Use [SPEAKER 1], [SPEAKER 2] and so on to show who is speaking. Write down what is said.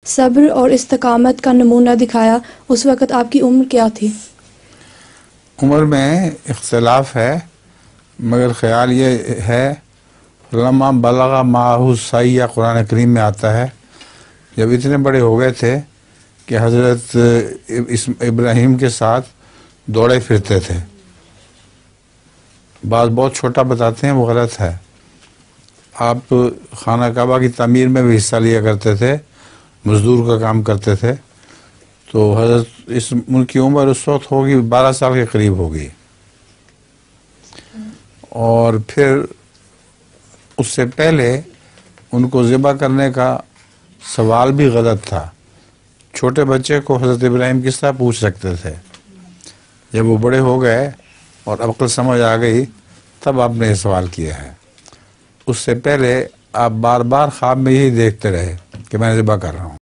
[SPEAKER 1] सब्र और इस्तकामत का नमूना दिखाया, उस वक़्त आपकी उम्र क्या थी?
[SPEAKER 2] उम्र में इख्तिलाफ है, मगर ख्याल ये है लम्मा बलगा माहू सैया कुरान करीम में आता है, जब इतने बड़े हो गए थे कि हज़रत इब्राहिम के साथ दौड़े फिरते थे। बात बहुत छोटा बताते हैं, वो गलत है। आप खाना काबा की तामीर में भी हिस्सा लिया करते थे, मजदूर का काम करते थे। तो हज़रत इस उनकी उम्र उस वक्त होगी 12 साल के करीब होगी। और फिर उससे पहले उनको ज़िबा करने का सवाल भी गलत था। छोटे बच्चे को हज़रत इब्राहिम किस तरह पूछ सकते थे? जब वो बड़े हो गए और अक्ल समझ आ गई, तब आपने ये सवाल किया है। उससे पहले आप बार बार ख्वाब में यही देखते रहे कि मैं ज़िबा कर रहा हूँ।